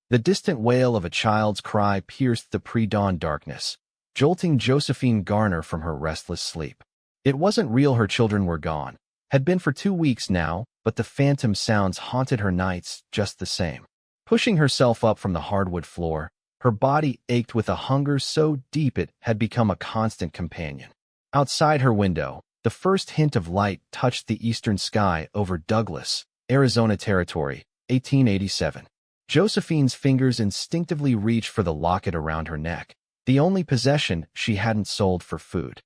The distant wail of a child's cry pierced the pre-dawn darkness, jolting Josephine Garner from her restless sleep. It wasn't real, her children were gone. Had been for 2 weeks now, but the phantom sounds haunted her nights just the same. Pushing herself up from the hardwood floor, her body ached with a hunger so deep it had become a constant companion. Outside her window, the first hint of light touched the eastern sky over Douglas, Arizona Territory, 1887. Josephine's fingers instinctively reached for the locket around her neck, the only possession she hadn't sold for food.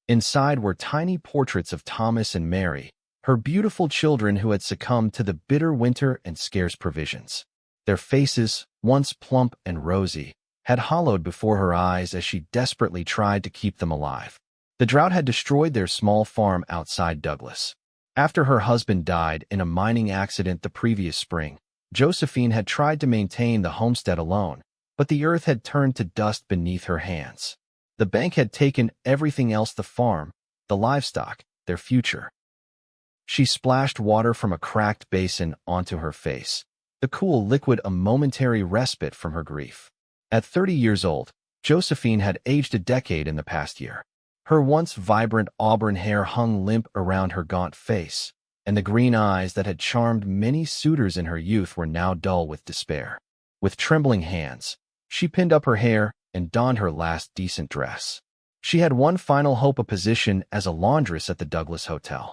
Inside were tiny portraits of Thomas and Mary, her beautiful children who had succumbed to the bitter winter and scarce provisions. Their faces, once plump and rosy, had hollowed before her eyes as she desperately tried to keep them alive. The drought had destroyed their small farm outside Douglas. After her husband died in a mining accident the previous spring, Josephine had tried to maintain the homestead alone, but the earth had turned to dust beneath her hands. The bank had taken everything else: the farm, the livestock, their future. She splashed water from a cracked basin onto her face, the cool liquid a momentary respite from her grief. At 30 years old, Josephine had aged a decade in the past year. Her once vibrant auburn hair hung limp around her gaunt face, and the green eyes that had charmed many suitors in her youth were now dull with despair. With trembling hands, she pinned up her hair and donned her last decent dress. She had one final hope: a position as a laundress at the Douglas Hotel.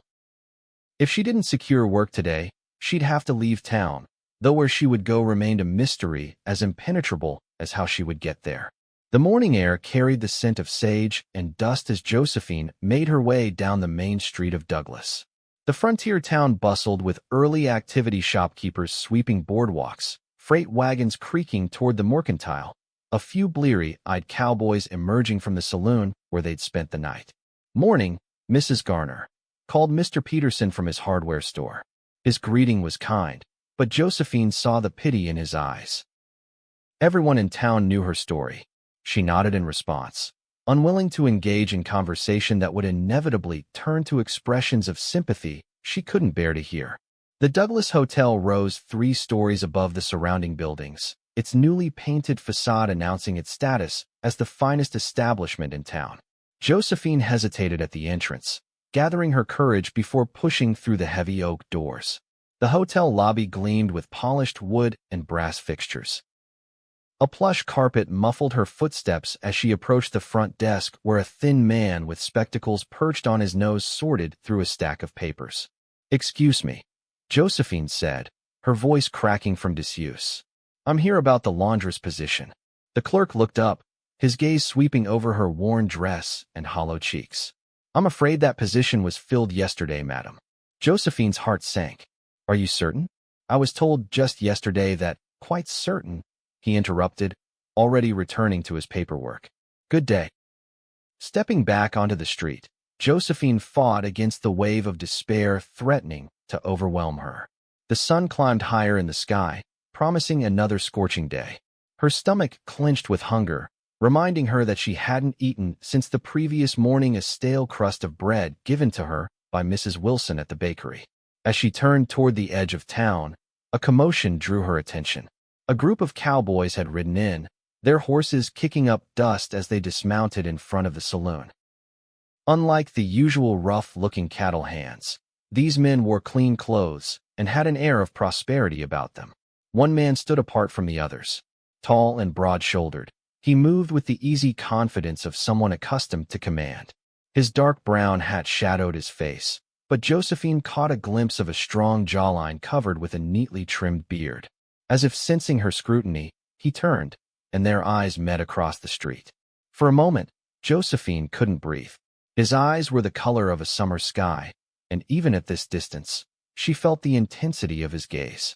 If she didn't secure work today, she'd have to leave town, though where she would go remained a mystery as impenetrable as how she would get there. The morning air carried the scent of sage and dust as Josephine made her way down the main street of Douglas. The frontier town bustled with early activity: shopkeepers sweeping boardwalks, freight wagons creaking toward the mercantile, a few bleary-eyed cowboys emerging from the saloon where they'd spent the night. "Morning, Mrs. Garner," called Mr. Peterson from his hardware store. His greeting was kind, but Josephine saw the pity in his eyes. Everyone in town knew her story. She nodded in response, unwilling to engage in conversation that would inevitably turn to expressions of sympathy she couldn't bear to hear. The Douglas Hotel rose 3 stories above the surrounding buildings, its newly painted facade announcing its status as the finest establishment in town. Josephine hesitated at the entrance, gathering her courage before pushing through the heavy oak doors. The hotel lobby gleamed with polished wood and brass fixtures. A plush carpet muffled her footsteps as she approached the front desk, where a thin man with spectacles perched on his nose sorted through a stack of papers. "Excuse me," Josephine said, her voice cracking from disuse. "I'm here about the laundress position." The clerk looked up, his gaze sweeping over her worn dress and hollow cheeks. "I'm afraid that position was filled yesterday, madam." Josephine's heart sank. "Are you certain?" "I was told just yesterday that—" "Quite certain," he interrupted, already returning to his paperwork. "Good day." Stepping back onto the street, Josephine fought against the wave of despair threatening to overwhelm her. The sun climbed higher in the sky, promising another scorching day. Her stomach clenched with hunger, reminding her that she hadn't eaten since the previous morning, a stale crust of bread given to her by Mrs. Wilson at the bakery. As she turned toward the edge of town, a commotion drew her attention. A group of cowboys had ridden in, their horses kicking up dust as they dismounted in front of the saloon. Unlike the usual rough-looking cattle hands, these men wore clean clothes and had an air of prosperity about them. One man stood apart from the others. Tall and broad-shouldered, he moved with the easy confidence of someone accustomed to command. His dark brown hat shadowed his face, but Josephine caught a glimpse of a strong jawline covered with a neatly trimmed beard. As if sensing her scrutiny, he turned, and their eyes met across the street. For a moment, Josephine couldn't breathe. His eyes were the color of a summer sky, and even at this distance, she felt the intensity of his gaze.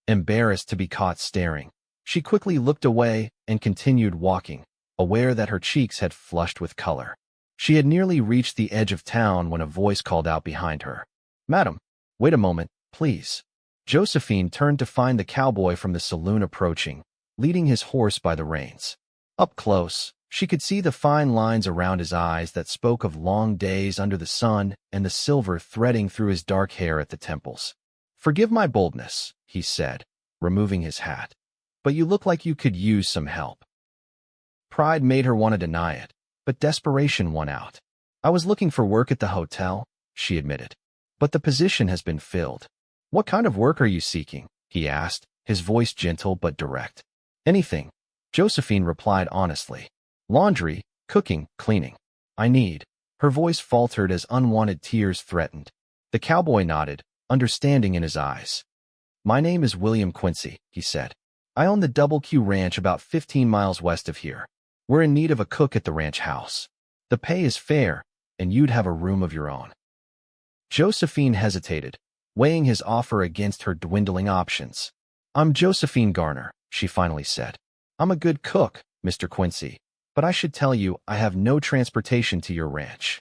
Embarrassed to be caught staring, she quickly looked away and continued walking, aware that her cheeks had flushed with color. She had nearly reached the edge of town when a voice called out behind her. "Madam, wait a moment, please." Josephine turned to find the cowboy from the saloon approaching, leading his horse by the reins. Up close, she could see the fine lines around his eyes that spoke of long days under the sun and the silver threading through his dark hair at the temples. "Forgive my boldness," he said, removing his hat. but you look like you could use some help. Pride made her want to deny it, but desperation won out. I was looking for work at the hotel, she admitted. But the position has been filled. What kind of work are you seeking? He asked, his voice gentle but direct. Anything, Josephine replied honestly. Laundry, cooking, cleaning. I need. Her voice faltered as unwanted tears threatened. The cowboy nodded, understanding in his eyes. My name is William Quincy, he said. I own the Double Q Ranch about 15 miles west of here. We're in need of a cook at the ranch house. The pay is fair, and you'd have a room of your own. Josephine hesitated, weighing his offer against her dwindling options. I'm Josephine Garner, she finally said. I'm a good cook, Mr. Quincy, but I should tell you I have no transportation to your ranch.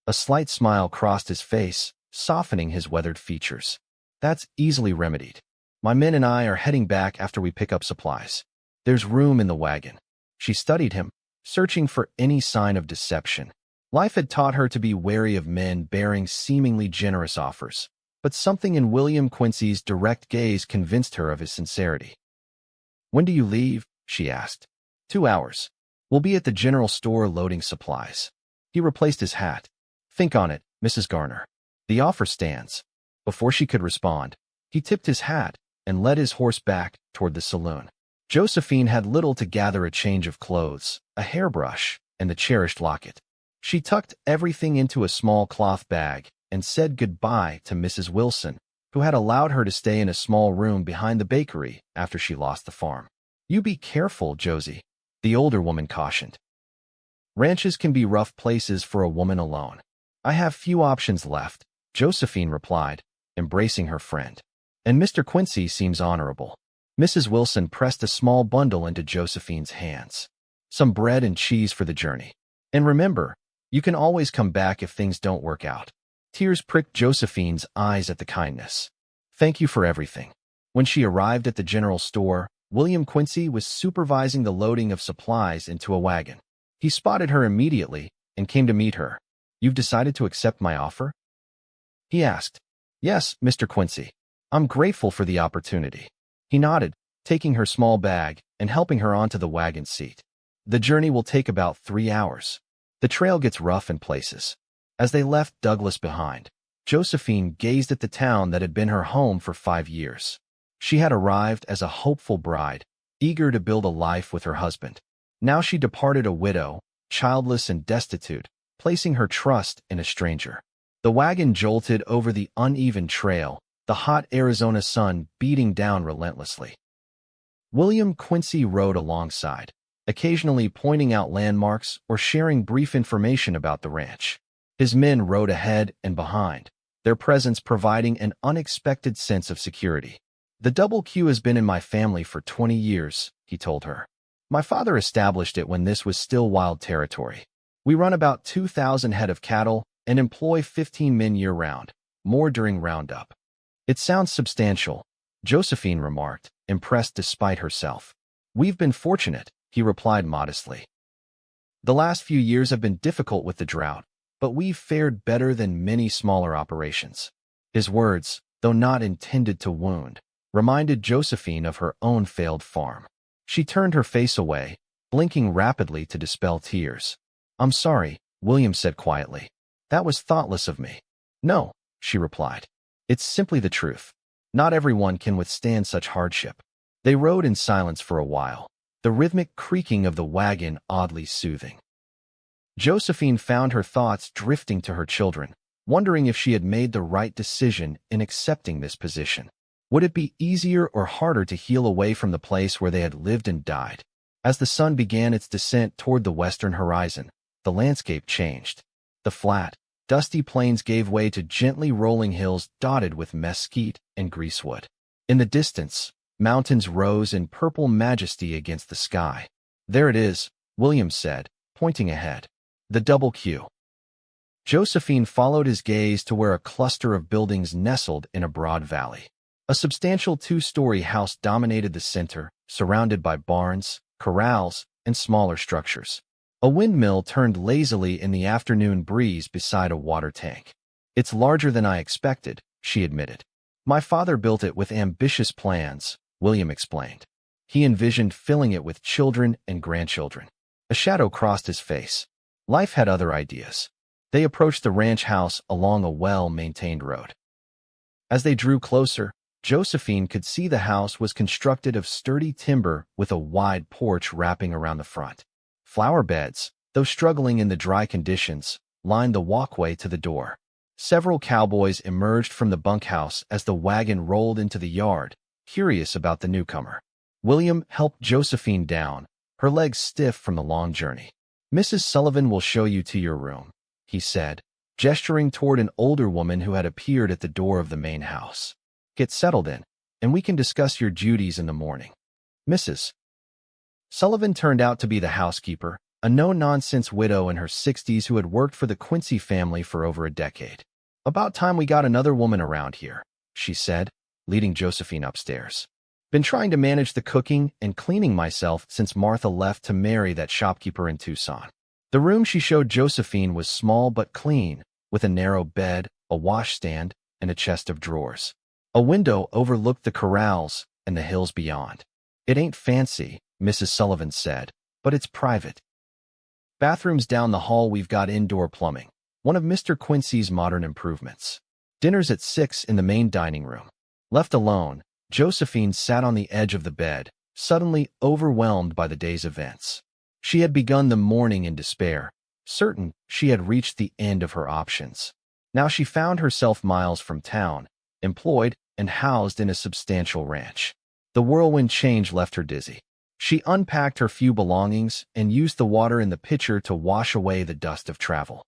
A slight smile crossed his face, softening his weathered features. That's easily remedied. My men and I are heading back after we pick up supplies. There's room in the wagon. She studied him, searching for any sign of deception. Life had taught her to be wary of men bearing seemingly generous offers, but something in William Quincy's direct gaze convinced her of his sincerity. When do you leave? She asked. 2 hours. We'll be at the general store loading supplies. He replaced his hat. Think on it, Mrs. Garner. The offer stands. Before she could respond, he tipped his hat and led his horse back toward the saloon. Josephine had little to gather: a change of clothes, a hairbrush, and the cherished locket. She tucked everything into a small cloth bag and said goodbye to Mrs. Wilson, who had allowed her to stay in a small room behind the bakery after she lost the farm. You be careful, Josie, the older woman cautioned. Ranches can be rough places for a woman alone. I have few options left, Josephine replied, embracing her friend. And Mr. Quincy seems honorable. Mrs. Wilson pressed a small bundle into Josephine's hands. Some bread and cheese for the journey. And remember, you can always come back if things don't work out. Tears pricked Josephine's eyes at the kindness. Thank you for everything. When she arrived at the general store, William Quincy was supervising the loading of supplies into a wagon. He spotted her immediately and came to meet her. You've decided to accept my offer? He asked. Yes, Mr. Quincy. I'm grateful for the opportunity. He nodded, taking her small bag and helping her onto the wagon seat. The journey will take about 3 hours. The trail gets rough in places. As they left Douglas behind, Josephine gazed at the town that had been her home for 5 years. She had arrived as a hopeful bride, eager to build a life with her husband. Now she departed a widow, childless and destitute, placing her trust in a stranger. The wagon jolted over the uneven trail, the hot Arizona sun beating down relentlessly. William Quincy rode alongside, occasionally pointing out landmarks or sharing brief information about the ranch. His men rode ahead and behind, their presence providing an unexpected sense of security. The Double Q has been in my family for 20 years, he told her. My father established it when this was still wild territory. We run about 2,000 head of cattle and employ 15 men year-round, more during roundup. It sounds substantial, Josephine remarked, impressed despite herself. We've been fortunate, he replied modestly. The last few years have been difficult with the drought, but we've fared better than many smaller operations. His words, though not intended to wound, reminded Josephine of her own failed farm. She turned her face away, blinking rapidly to dispel tears. I'm sorry, William said quietly. That was thoughtless of me. No, she replied. It's simply the truth. Not everyone can withstand such hardship. They rode in silence for a while, the rhythmic creaking of the wagon oddly soothing. Josephine found her thoughts drifting to her children, wondering if she had made the right decision in accepting this position. Would it be easier or harder to heal away from the place where they had lived and died? As the sun began its descent toward the western horizon, the landscape changed. The flat, dusty plains gave way to gently rolling hills dotted with mesquite and greasewood. In the distance, mountains rose in purple majesty against the sky. There it is, William said, pointing ahead. The Double Q. Josephine followed his gaze to where a cluster of buildings nestled in a broad valley. A substantial 2-story house dominated the center, surrounded by barns, corrals, and smaller structures. A windmill turned lazily in the afternoon breeze beside a water tank. It's larger than I expected, she admitted. My father built it with ambitious plans, William explained. He envisioned filling it with children and grandchildren. A shadow crossed his face. Life had other ideas. They approached the ranch house along a well-maintained road. As they drew closer, Josephine could see the house was constructed of sturdy timber with a wide porch wrapping around the front. Flower beds, though struggling in the dry conditions, lined the walkway to the door. Several cowboys emerged from the bunkhouse as the wagon rolled into the yard, curious about the newcomer. William helped Josephine down, her legs stiff from the long journey. "Mrs. Sullivan will show you to your room," he said, gesturing toward an older woman who had appeared at the door of the main house. "Get settled in, and we can discuss your duties in the morning." Mrs. Sullivan turned out to be the housekeeper, a no-nonsense widow in her 60s who had worked for the Quincy family for over a decade. "About time we got another woman around here," she said, leading Josephine upstairs. "Been trying to manage the cooking and cleaning myself since Martha left to marry that shopkeeper in Tucson." The room she showed Josephine was small but clean, with a narrow bed, a washstand, and a chest of drawers. A window overlooked the corrals and the hills beyond. "It ain't fancy," Mrs. Sullivan said, "but it's private. Bathrooms down the hall. We've got indoor plumbing, one of Mr. Quincy's modern improvements. Dinner's at 6 in the main dining room." Left alone, Josephine sat on the edge of the bed, suddenly overwhelmed by the day's events. She had begun the morning in despair, certain she had reached the end of her options. Now she found herself miles from town, employed and housed in a substantial ranch. The whirlwind change left her dizzy. She unpacked her few belongings and used the water in the pitcher to wash away the dust of travel.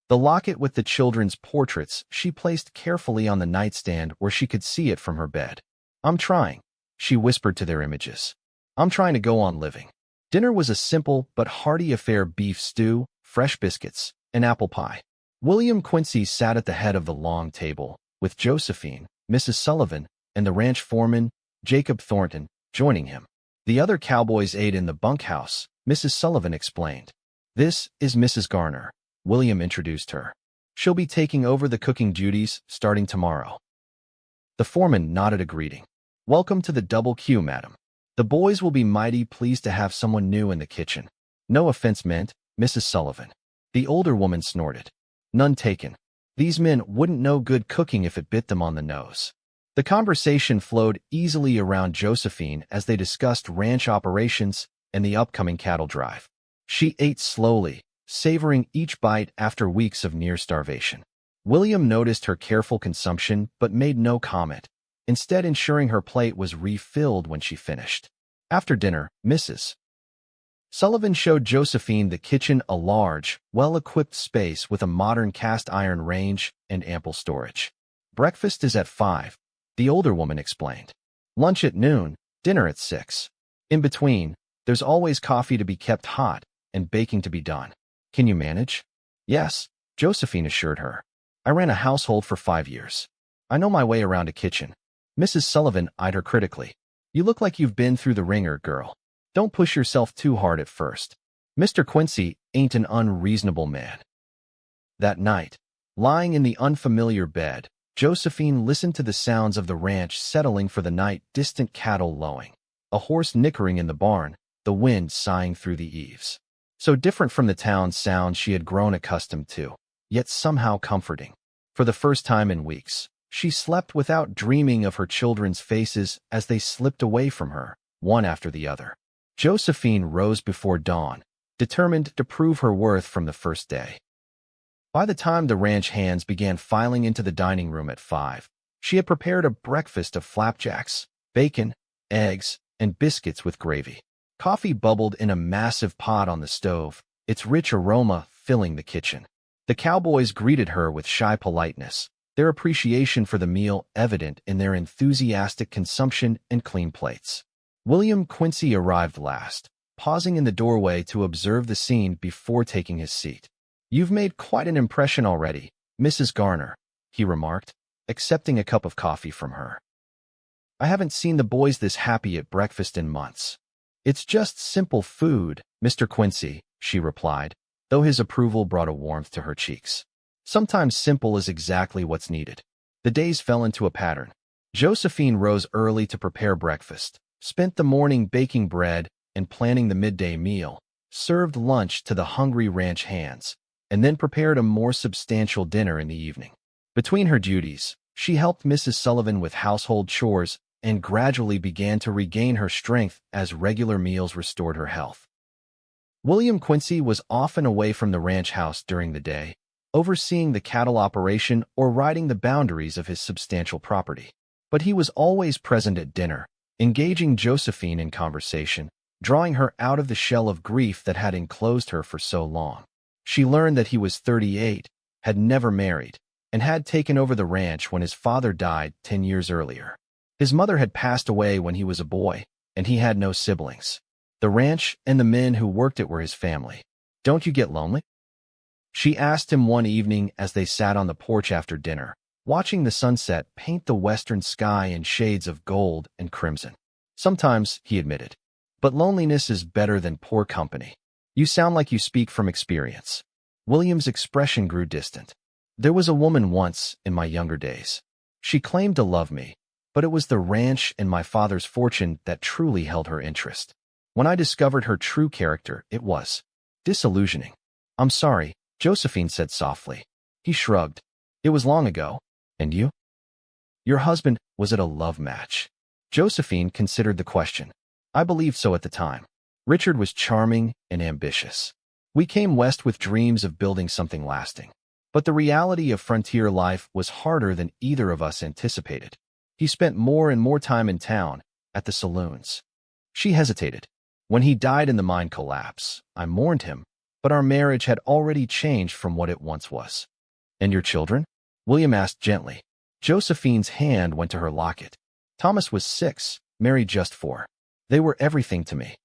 The locket with the children's portraits she placed carefully on the nightstand where she could see it from her bed. "I'm trying," she whispered to their images. "I'm trying to go on living." Dinner was a simple but hearty affair: beef stew, fresh biscuits, and apple pie. William Quincy sat at the head of the long table, with Josephine, Mrs. Sullivan, and the ranch foreman, Jacob Thornton, joining him. The other cowboys ate in the bunkhouse, Mrs. Sullivan explained. "This is Mrs. Garner," William introduced her. "She'll be taking over the cooking duties starting tomorrow." The foreman nodded a greeting. "Welcome to the Double Q, madam. The boys will be mighty pleased to have someone new in the kitchen." "No offense meant, Mrs. Sullivan." The older woman snorted. "None taken. These men wouldn't know good cooking if it bit them on the nose." The conversation flowed easily around Josephine as they discussed ranch operations and the upcoming cattle drive. She ate slowly, savoring each bite after weeks of near starvation. William noticed her careful consumption but made no comment, instead ensuring her plate was refilled when she finished. After dinner, Mrs. Sullivan showed Josephine the kitchen, a large, well-equipped space with a modern cast-iron range and ample storage. "Breakfast is at 5, the older woman explained. "Lunch at noon, dinner at 6. In between, there's always coffee to be kept hot and baking to be done. Can you manage?" "Yes," Josephine assured her. "I ran a household for 5 years. I know my way around a kitchen." Mrs. Sullivan eyed her critically. "You look like you've been through the ringer, girl. Don't push yourself too hard at first. Mr. Quincy ain't an unreasonable man." That night, lying in the unfamiliar bed, Josephine listened to the sounds of the ranch settling for the night: distant cattle lowing, a horse nickering in the barn, the wind sighing through the eaves. So different from the town sounds she had grown accustomed to, yet somehow comforting. For the first time in weeks, she slept without dreaming of her children's faces as they slipped away from her, one after the other. Josephine rose before dawn, determined to prove her worth from the first day. By the time the ranch hands began filing into the dining room at 5, she had prepared a breakfast of flapjacks, bacon, eggs, and biscuits with gravy. Coffee bubbled in a massive pot on the stove, its rich aroma filling the kitchen. The cowboys greeted her with shy politeness, their appreciation for the meal evident in their enthusiastic consumption and clean plates. William Quincy arrived last, pausing in the doorway to observe the scene before taking his seat. "You've made quite an impression already, Mrs. Garner," he remarked, accepting a cup of coffee from her. "I haven't seen the boys this happy at breakfast in months." "It's just simple food, Mr. Quincy," she replied, though his approval brought a warmth to her cheeks. Sometimes simple is exactly what's needed. The days fell into a pattern. Josephine rose early to prepare breakfast, spent the morning baking bread and planning the midday meal, served lunch to the hungry ranch hands, and then prepared a more substantial dinner in the evening. Between her duties, she helped Mrs. Sullivan with household chores and gradually began to regain her strength as regular meals restored her health. William Quincy was often away from the ranch house during the day, overseeing the cattle operation or riding the boundaries of his substantial property. But he was always present at dinner, engaging Josephine in conversation, drawing her out of the shell of grief that had enclosed her for so long. She learned that he was 38, had never married, and had taken over the ranch when his father died 10 years earlier. His mother had passed away when he was a boy, and he had no siblings. The ranch and the men who worked it were his family. "Don't you get lonely?" she asked him one evening as they sat on the porch after dinner, watching the sunset paint the western sky in shades of gold and crimson. "Sometimes," he admitted, "but loneliness is better than poor company." "You sound like you speak from experience." William's expression grew distant. "There was a woman once, in my younger days. She claimed to love me, but it was the ranch and my father's fortune that truly held her interest. When I discovered her true character, it was disillusioning." "I'm sorry," Josephine said softly. He shrugged. "It was long ago. And you? Your husband, was it a love match?" Josephine considered the question. "I believed so at the time. Richard was charming and ambitious. We came west with dreams of building something lasting. But the reality of frontier life was harder than either of us anticipated. He spent more and more time in town, at the saloons." She hesitated. "When he died in the mine collapse, I mourned him, but our marriage had already changed from what it once was." "And your children?" William asked gently. Josephine's hand went to her locket. "Thomas was 6, Mary just 4. They were everything to me."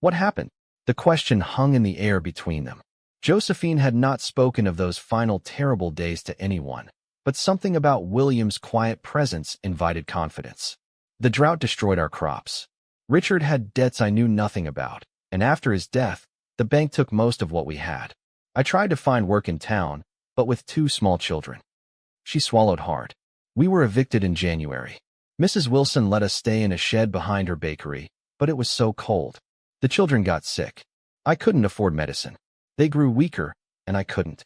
"What happened?" The question hung in the air between them. Josephine had not spoken of those final terrible days to anyone, but something about William's quiet presence invited confidence. "The drought destroyed our crops. Richard had debts I knew nothing about, and after his death, the bank took most of what we had. I tried to find work in town, but with 2 small children." She swallowed hard. "We were evicted in January. Mrs. Wilson let us stay in a shed behind her bakery, but it was so cold. The children got sick. I couldn't afford medicine. They grew weaker, and I couldn't."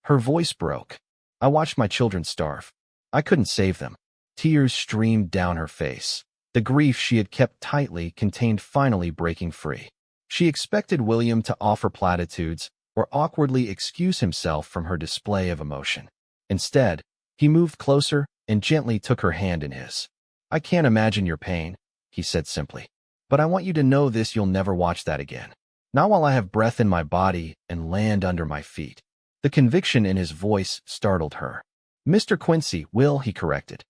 Her voice broke. "I watched my children starve. I couldn't save them." Tears streamed down her face. The grief she had kept tightly contained finally breaking free. She expected William to offer platitudes or awkwardly excuse himself from her display of emotion. Instead, he moved closer and gently took her hand in his. "I can't imagine your pain," he said simply. "But I want you to know this: you'll never watch that again. Not while I have breath in my body and land under my feet." The conviction in his voice startled her. "Mr. Quincy, Will," he corrected.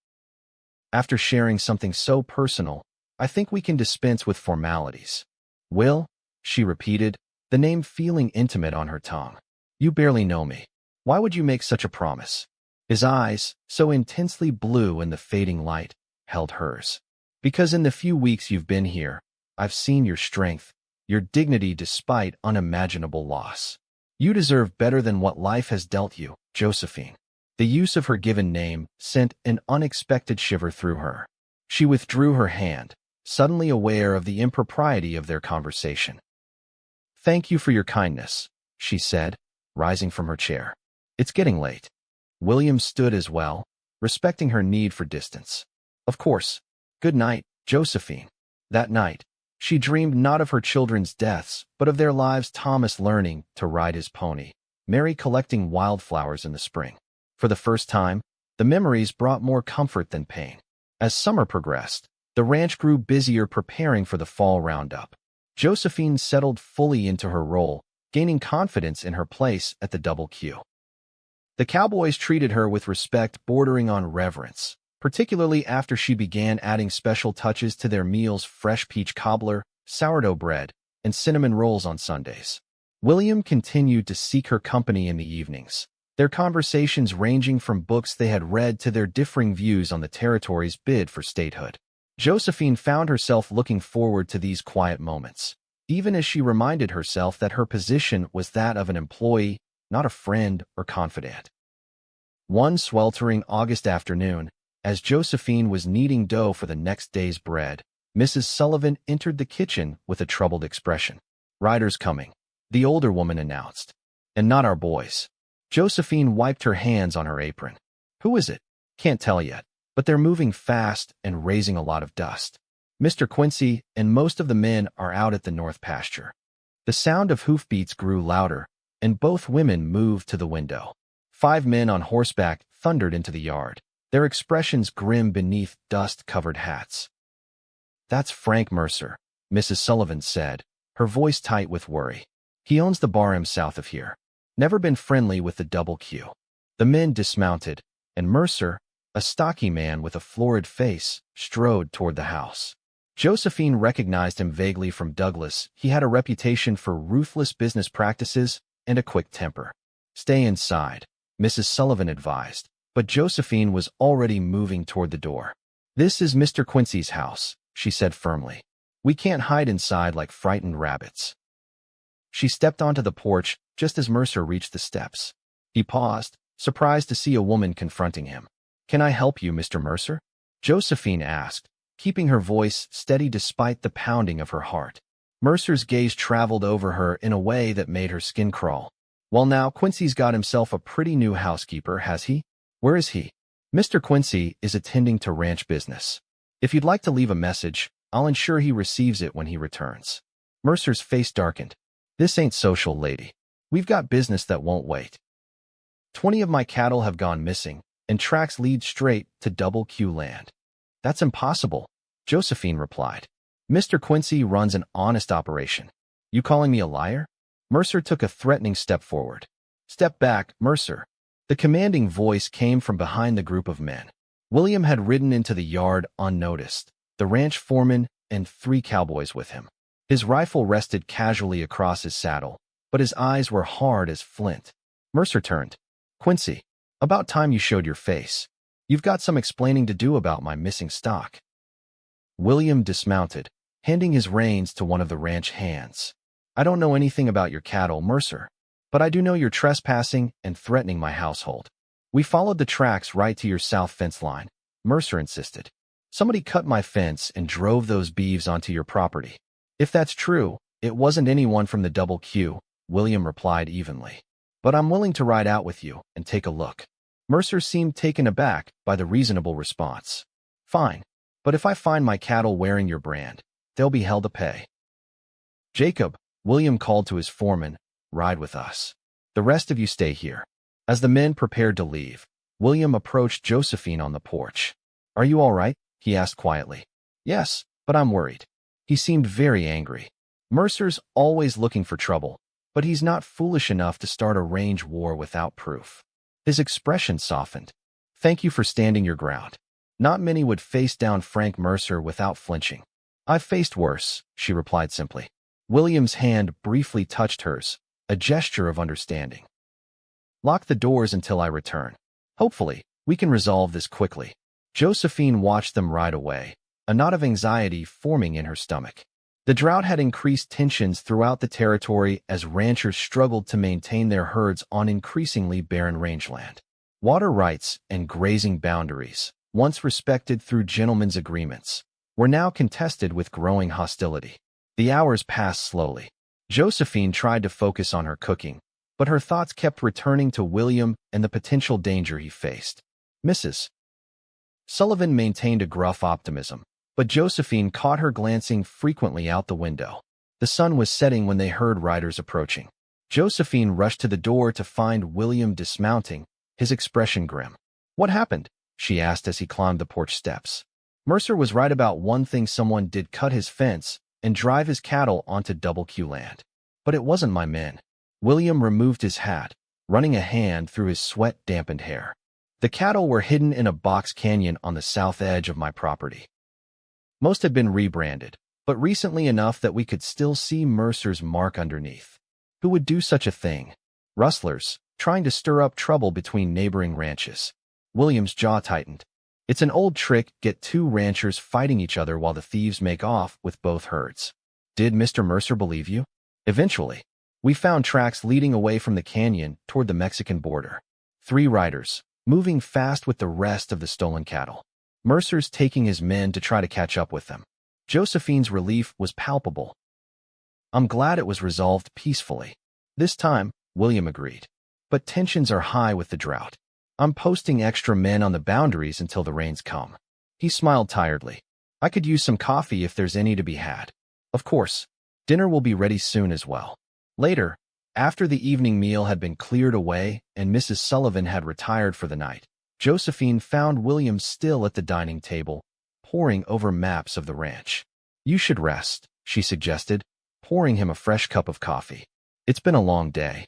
"After sharing something so personal, I think we can dispense with formalities." "Will?" she repeated, the name feeling intimate on her tongue. "You barely know me. Why would you make such a promise?" His eyes, so intensely blue in the fading light, held hers. "Because in the few weeks you've been here, I've seen your strength, your dignity despite unimaginable loss. You deserve better than what life has dealt you, Josephine." The use of her given name sent an unexpected shiver through her. She withdrew her hand, suddenly aware of the impropriety of their conversation. "Thank you for your kindness," she said, rising from her chair. "It's getting late." William stood as well, respecting her need for distance. "Of course. Good night, Josephine." That night, she dreamed not of her children's deaths, but of their lives: Thomas learning to ride his pony, Mary collecting wildflowers in the spring. For the first time, the memories brought more comfort than pain. As summer progressed, the ranch grew busier preparing for the fall roundup. Josephine settled fully into her role, gaining confidence in her place at the double queue. The cowboys treated her with respect bordering on reverence, particularly after she began adding special touches to their meals: fresh peach cobbler, sourdough bread, and cinnamon rolls on Sundays. William continued to seek her company in the evenings, their conversations ranging from books they had read to their differing views on the territory's bid for statehood. Josephine found herself looking forward to these quiet moments, even as she reminded herself that her position was that of an employee, not a friend or confidant. One sweltering August afternoon, as Josephine was kneading dough for the next day's bread, Mrs. Sullivan entered the kitchen with a troubled expression. "Riders coming," the older woman announced. "And not our boys." Josephine wiped her hands on her apron. "Who is it?" "Can't tell yet, but they're moving fast and raising a lot of dust. Mr. Quincy and most of the men are out at the north pasture." The sound of hoofbeats grew louder, and both women moved to the window. 5 men on horseback thundered into the yard, their expressions grim beneath dust-covered hats. "That's Frank Mercer," Mrs. Sullivan said, her voice tight with worry. "He owns the barroom south of here. Never been friendly with the double Q." The men dismounted, and Mercer, a stocky man with a florid face, strode toward the house. Josephine recognized him vaguely from Douglas. He had a reputation for ruthless business practices and a quick temper. "Stay inside," Mrs. Sullivan advised, but Josephine was already moving toward the door. "This is Mr. Quincy's house," she said firmly. "We can't hide inside like frightened rabbits." She stepped onto the porch just as Mercer reached the steps. He paused, surprised to see a woman confronting him. "Can I help you, Mr. Mercer?" Josephine asked, keeping her voice steady despite the pounding of her heart. Mercer's gaze traveled over her in a way that made her skin crawl. "Well now, Quincy's got himself a pretty new housekeeper, has he? Where is he?" "Mr. Quincy is attending to ranch business. If you'd like to leave a message, I'll ensure he receives it when he returns." Mercer's face darkened. "This ain't social, lady. We've got business that won't wait. 20 of my cattle have gone missing, and tracks lead straight to Double Q land." "That's impossible," Josephine replied. "Mr. Quincy runs an honest operation." "You calling me a liar?" Mercer took a threatening step forward. "Step back, Mercer." The commanding voice came from behind the group of men. William had ridden into the yard unnoticed, the ranch foreman and 3 cowboys with him. His rifle rested casually across his saddle, but his eyes were hard as flint. Mercer turned. "Quincy, about time you showed your face. You've got some explaining to do about my missing stock." William dismounted, handing his reins to one of the ranch hands. "I don't know anything about your cattle, Mercer, but I do know you're trespassing and threatening my household." "We followed the tracks right to your south fence line," Mercer insisted. "Somebody cut my fence and drove those beeves onto your property." "If that's true, it wasn't anyone from the Double Q," William replied evenly. "But I'm willing to ride out with you and take a look." Mercer seemed taken aback by the reasonable response. "Fine, but if I find my cattle wearing your brand, they'll be hell to pay." "Jacob," William called to his foreman, "ride with us. The rest of you stay here." As the men prepared to leave, William approached Josephine on the porch. "Are you all right?" he asked quietly. "Yes, but I'm worried." He seemed very angry. Mercer's always looking for trouble, but he's not foolish enough to start a range war without proof. His expression softened. "Thank you for standing your ground." Not many would face down Frank Mercer without flinching. "I've faced worse," she replied simply. William's hand briefly touched hers, a gesture of understanding. "Lock the doors until I return. Hopefully, we can resolve this quickly." Josephine watched them ride away, a knot of anxiety forming in her stomach. The drought had increased tensions throughout the territory as ranchers struggled to maintain their herds on increasingly barren rangeland. Water rights and grazing boundaries, once respected through gentlemen's agreements, were now contested with growing hostility. The hours passed slowly. Josephine tried to focus on her cooking, but her thoughts kept returning to William and the potential danger he faced. Mrs. Sullivan maintained a gruff optimism, but Josephine caught her glancing frequently out the window. The sun was setting when they heard riders approaching. Josephine rushed to the door to find William dismounting, his expression grim. "What happened?" she asked as he climbed the porch steps. "Mercer was right about one thing. Someone did cut his fence and drive his cattle onto Double Q land. But it wasn't my men." William removed his hat, running a hand through his sweat-dampened hair. "The cattle were hidden in a box canyon on the south edge of my property. Most had been rebranded, but recently enough that we could still see Mercer's mark underneath. Who would do such a thing? Rustlers, trying to stir up trouble between neighboring ranches." William's jaw tightened. "It's an old trick, get 2 ranchers fighting each other while the thieves make off with both herds." "Did Mr. Mercer believe you?" "Eventually. We found tracks leading away from the canyon toward the Mexican border. 3 riders, moving fast with the rest of the stolen cattle. Mercer's taking his men to try to catch up with them." Josephine's relief was palpable. I'm glad it was resolved peacefully. This time, William agreed. But tensions are high with the drought. I'm posting extra men on the boundaries until the rains come. He smiled tiredly. I could use some coffee if there's any to be had. Of course. Dinner will be ready soon as well. Later, after the evening meal had been cleared away and Mrs. Sullivan had retired for the night, Josephine found William still at the dining table, poring over maps of the ranch. You should rest, she suggested, pouring him a fresh cup of coffee. It's been a long day.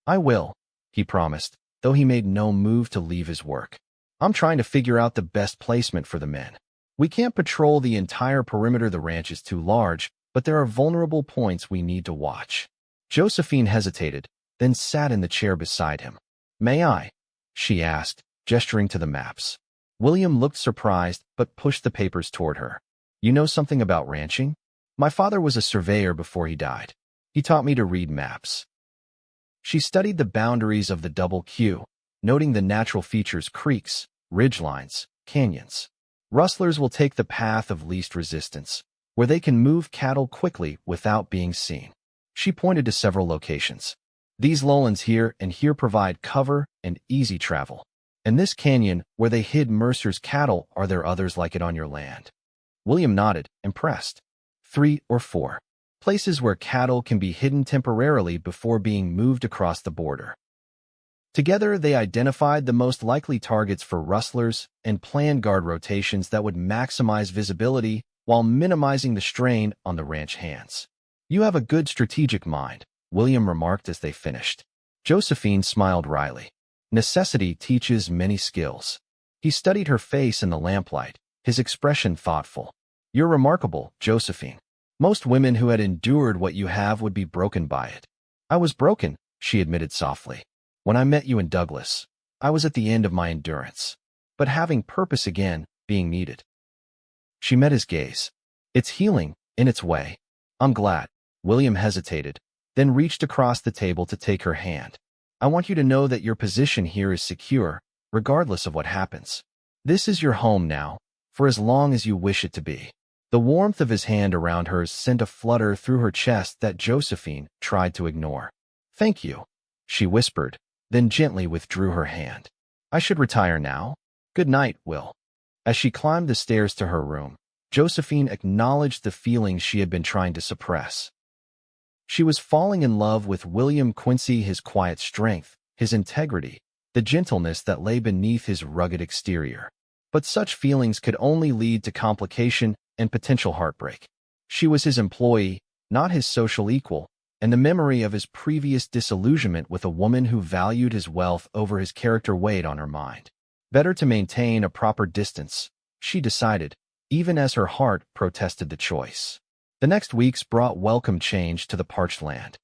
I will, he promised, though he made no move to leave his work. I'm trying to figure out the best placement for the men. We can't patrol the entire perimeter. The ranch is too large, but there are vulnerable points we need to watch. Josephine hesitated, then sat in the chair beside him. May I? She asked, gesturing to the maps. William looked surprised but pushed the papers toward her. You know something about ranching? My father was a surveyor before he died. He taught me to read maps. She studied the boundaries of the double Q, noting the natural features: creeks, ridgelines, canyons. Rustlers will take the path of least resistance, where they can move cattle quickly without being seen. She pointed to several locations. These lowlands here and here provide cover and easy travel. In this canyon, where they hid Mercer's cattle, are there others like it on your land? William nodded, impressed. 3 or 4. Places where cattle can be hidden temporarily before being moved across the border. Together, they identified the most likely targets for rustlers and planned guard rotations that would maximize visibility while minimizing the strain on the ranch hands. You have a good strategic mind, William remarked as they finished. Josephine smiled wryly. Necessity teaches many skills. He studied her face in the lamplight, his expression thoughtful. You're remarkable, Josephine. Most women who had endured what you have would be broken by it. I was broken, she admitted softly. When I met you in Douglas, I was at the end of my endurance. But having purpose again, being needed. She met his gaze. It's healing, in its way. I'm glad. William hesitated, then reached across the table to take her hand. I want you to know that your position here is secure, regardless of what happens. This is your home now, for as long as you wish it to be. The warmth of his hand around hers sent a flutter through her chest that Josephine tried to ignore. Thank you, she whispered, then gently withdrew her hand. I should retire now. Good night, Will. As she climbed the stairs to her room, Josephine acknowledged the feelings she had been trying to suppress. She was falling in love with William Quincy, his quiet strength, his integrity, the gentleness that lay beneath his rugged exterior. But such feelings could only lead to complication and potential heartbreak. She was his employee, not his social equal, and the memory of his previous disillusionment with a woman who valued his wealth over his character weighed on her mind. Better to maintain a proper distance, she decided, even as her heart protested the choice. The next weeks brought welcome change to the parched land.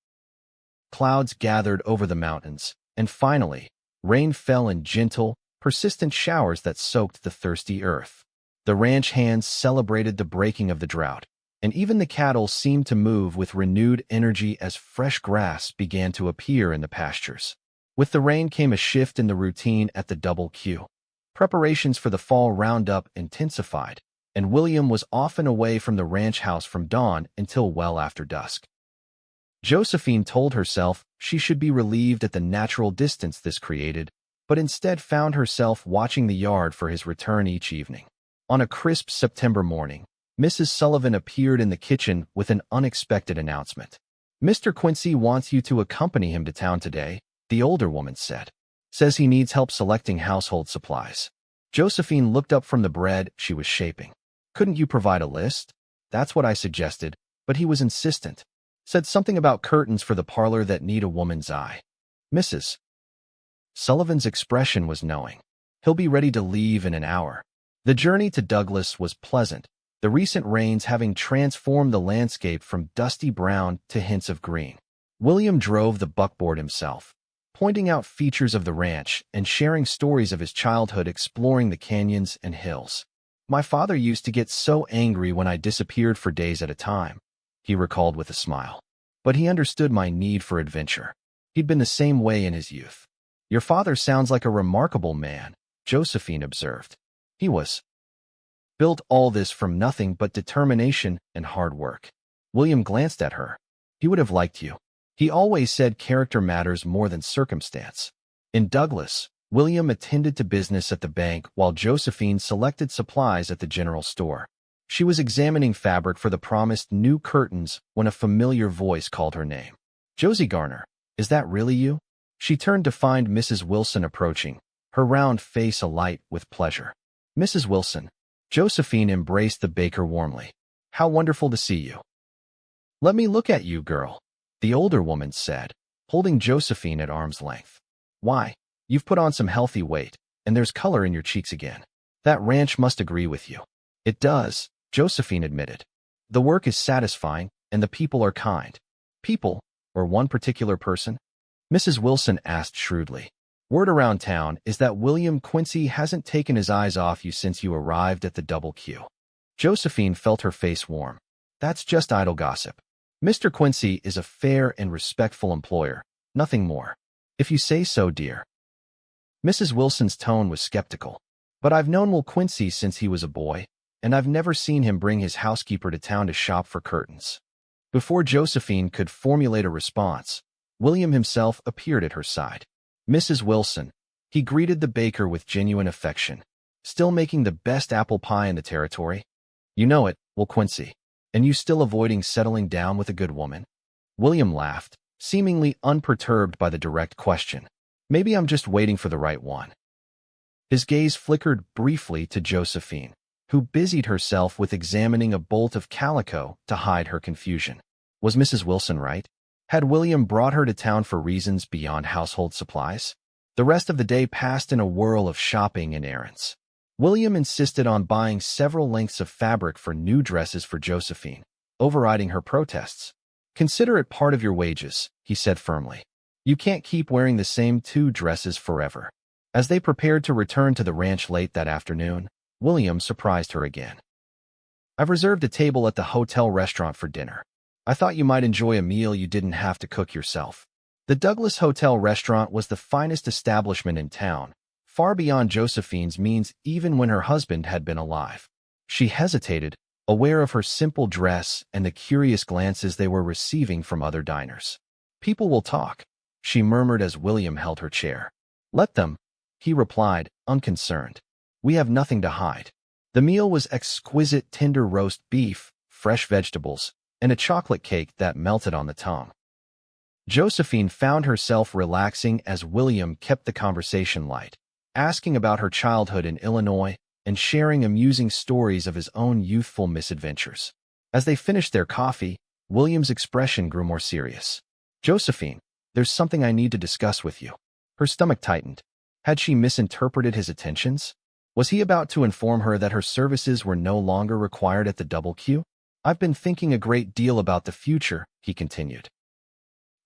Clouds gathered over the mountains, and finally, rain fell in gentle, persistent showers that soaked the thirsty earth. The ranch hands celebrated the breaking of the drought, and even the cattle seemed to move with renewed energy as fresh grass began to appear in the pastures. With the rain came a shift in the routine at the Double Q. Preparations for the fall roundup intensified, and William was often away from the ranch house from dawn until well after dusk. Josephine told herself she should be relieved at the natural distance this created, but instead found herself watching the yard for his return each evening. On a crisp September morning, Mrs. Sullivan appeared in the kitchen with an unexpected announcement. Mr. Quincy wants you to accompany him to town today, the older woman said. Says he needs help selecting household supplies. Josephine looked up from the bread she was shaping. Couldn't you provide a list? That's what I suggested, but he was insistent. Said something about curtains for the parlor that need a woman's eye. Mrs. Sullivan's expression was knowing. He'll be ready to leave in an hour. The journey to Douglas was pleasant, the recent rains having transformed the landscape from dusty brown to hints of green. William drove the buckboard himself, pointing out features of the ranch and sharing stories of his childhood exploring the canyons and hills. My father used to get so angry when I disappeared for days at a time, he recalled with a smile. But he understood my need for adventure. He'd been the same way in his youth. Your father sounds like a remarkable man, Josephine observed. He was. built all this from nothing but determination and hard work. William glanced at her. He would have liked you. He always said character matters more than circumstance. In Douglas, William attended to business at the bank while Josephine selected supplies at the general store. She was examining fabric for the promised new curtains when a familiar voice called her name. Josie Garner, is that really you? She turned to find Mrs. Wilson approaching, her round face alight with pleasure. Mrs. Wilson. Josephine embraced the baker warmly. How wonderful to see you. Let me look at you, girl, the older woman said, holding Josephine at arm's length. Why, you've put on some healthy weight, and there's color in your cheeks again. That ranch must agree with you. It does, Josephine admitted. The work is satisfying, and the people are kind. People, or one particular person? Mrs. Wilson asked shrewdly. Word around town is that William Quincy hasn't taken his eyes off you since you arrived at the Double Q. Josephine felt her face warm. That's just idle gossip. Mr. Quincy is a fair and respectful employer, nothing more. If you say so, dear. Mrs. Wilson's tone was skeptical. But I've known Will Quincy since he was a boy, and I've never seen him bring his housekeeper to town to shop for curtains. Before Josephine could formulate a response, William himself appeared at her side. Mrs. Wilson, he greeted the baker with genuine affection. Still making the best apple pie in the territory? You know it, Will Quincy. And you still avoiding settling down with a good woman? William laughed, seemingly unperturbed by the direct question. Maybe I'm just waiting for the right one. His gaze flickered briefly to Josephine, who busied herself with examining a bolt of calico to hide her confusion. Was Mrs. Wilson right? Had William brought her to town for reasons beyond household supplies? The rest of the day passed in a whirl of shopping and errands. William insisted on buying several lengths of fabric for new dresses for Josephine, overriding her protests. Consider it part of your wages, he said firmly. You can't keep wearing the same 2 dresses forever. As they prepared to return to the ranch late that afternoon, William surprised her again. I've reserved a table at the hotel restaurant for dinner. I thought you might enjoy a meal you didn't have to cook yourself. The Douglas Hotel restaurant was the finest establishment in town, far beyond Josephine's means even when her husband had been alive. She hesitated, aware of her simple dress and the curious glances they were receiving from other diners. People will talk, she murmured as William held her chair. Let them, he replied, unconcerned. We have nothing to hide. The meal was exquisite tender roast beef, fresh vegetables, and a chocolate cake that melted on the tongue. Josephine found herself relaxing as William kept the conversation light, asking about her childhood in Illinois and sharing amusing stories of his own youthful misadventures. As they finished their coffee, William's expression grew more serious. Josephine, there's something I need to discuss with you. Her stomach tightened. Had she misinterpreted his attentions? Was he about to inform her that her services were no longer required at the Double Q? I've been thinking a great deal about the future, he continued.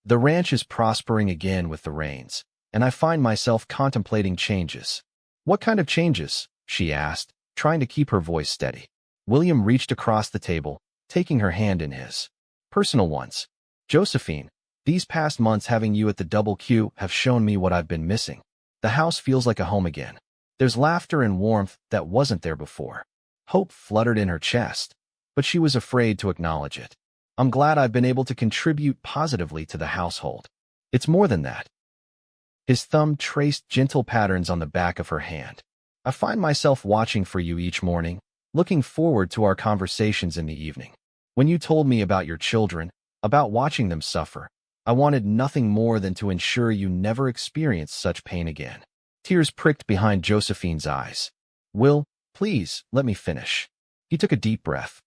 The ranch is prospering again with the rains, and I find myself contemplating changes. What kind of changes? She asked, trying to keep her voice steady. William reached across the table, taking her hand in his. Personal ones. Josephine, these past months having you at the Double Q have shown me what I've been missing. The house feels like a home again. There's laughter and warmth that wasn't there before. Hope fluttered in her chest, but she was afraid to acknowledge it. I'm glad I've been able to contribute positively to the household. It's more than that. His thumb traced gentle patterns on the back of her hand. I find myself watching for you each morning, looking forward to our conversations in the evening. When you told me about your children, about watching them suffer, I wanted nothing more than to ensure you never experience such pain again. Tears pricked behind Josephine's eyes. Will, please, let me finish. He took a deep breath.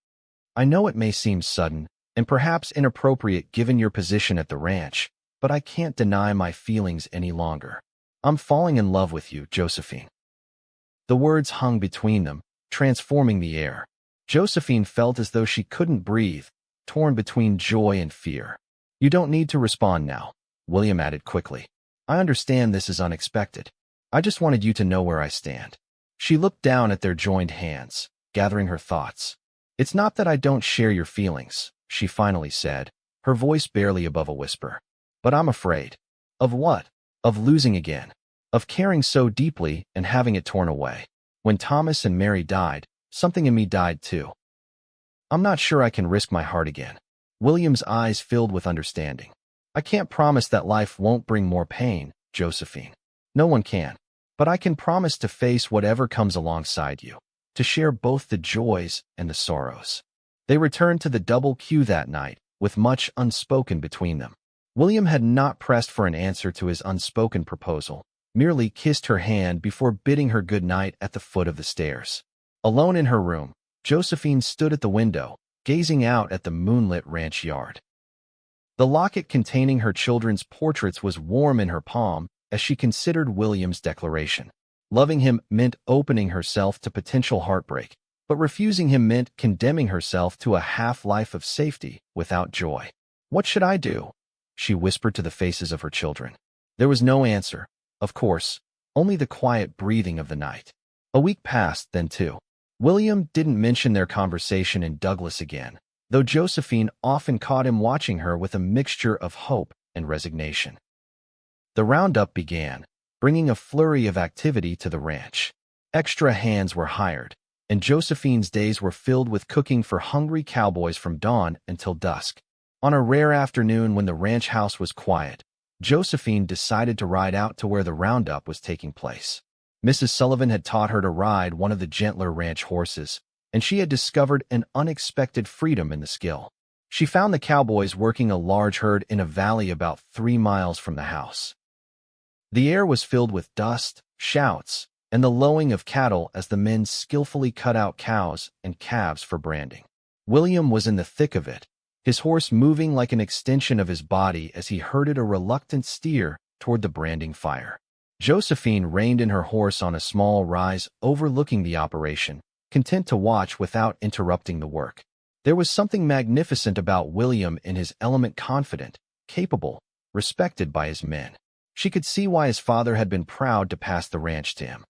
I know it may seem sudden, and perhaps inappropriate given your position at the ranch, but I can't deny my feelings any longer. I'm falling in love with you, Josephine. The words hung between them, transforming the air. Josephine felt as though she couldn't breathe, torn between joy and fear. You don't need to respond now, William added quickly. I understand this is unexpected. I just wanted you to know where I stand. She looked down at their joined hands, gathering her thoughts. It's not that I don't share your feelings, she finally said, her voice barely above a whisper. But I'm afraid. Of what? Of losing again. Of caring so deeply and having it torn away. When Thomas and Mary died, Something in me died too. I'm not sure I can risk my heart again. William's eyes filled with understanding. I can't promise that life won't bring more pain, Josephine. No one can. But I can promise to face whatever comes alongside you, to share both the joys and the sorrows. They returned to the double queue that night, with much unspoken between them. William had not pressed for an answer to his unspoken proposal, merely kissed her hand before bidding her good night at the foot of the stairs. Alone in her room, Josephine stood at the window, gazing out at the moonlit ranch yard. The locket containing her children's portraits was warm in her palm as she considered William's declaration. Loving him meant opening herself to potential heartbreak, but refusing him meant condemning herself to a half-life of safety without joy. "What should I do?" she whispered to the faces of her children. There was no answer, of course, only the quiet breathing of the night. A week passed, then two. William didn't mention their conversation in Douglas again, though Josephine often caught him watching her with a mixture of hope and resignation. The roundup began, bringing a flurry of activity to the ranch. Extra hands were hired, and Josephine's days were filled with cooking for hungry cowboys from dawn until dusk. On a rare afternoon when the ranch house was quiet, Josephine decided to ride out to where the roundup was taking place. Mrs. Sullivan had taught her to ride one of the gentler ranch horses, and she had discovered an unexpected freedom in the skill. She found the cowboys working a large herd in a valley about 3 miles from the house. The air was filled with dust, shouts, and the lowing of cattle as the men skillfully cut out cows and calves for branding. William was in the thick of it, his horse moving like an extension of his body as he herded a reluctant steer toward the branding fire. Josephine reined in her horse on a small rise overlooking the operation, content to watch without interrupting the work. There was something magnificent about William in his element, confident, capable, respected by his men. She could see why his father had been proud to pass the ranch to him.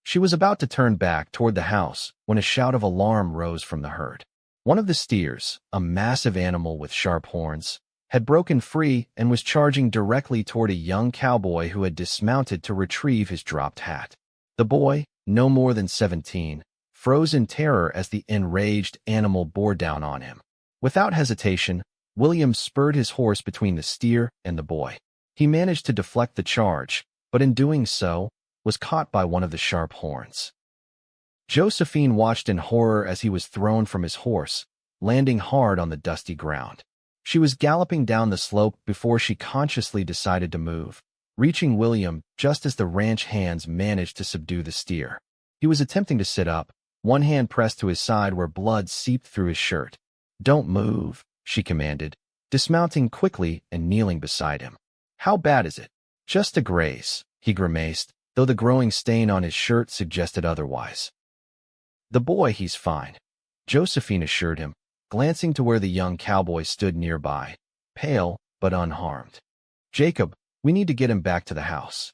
She was about to turn back toward the house when a shout of alarm rose from the herd. One of the steers, a massive animal with sharp horns, had broken free and was charging directly toward a young cowboy who had dismounted to retrieve his dropped hat. The boy, no more than 17, froze in terror as the enraged animal bore down on him. Without hesitation, William spurred his horse between the steer and the boy. He managed to deflect the charge, but in doing so, was caught by one of the sharp horns. Josephine watched in horror as he was thrown from his horse, landing hard on the dusty ground. She was galloping down the slope before she consciously decided to move, reaching William just as the ranch hands managed to subdue the steer. He was attempting to sit up, one hand pressed to his side where blood seeped through his shirt. "Don't move," she commanded, dismounting quickly and kneeling beside him. "How bad is it?" "Just a graze," he grimaced, though the growing stain on his shirt suggested otherwise. "The boy, he's fine," Josephine assured him, glancing to where the young cowboy stood nearby, pale but unharmed. "Jacob, we need to get him back to the house."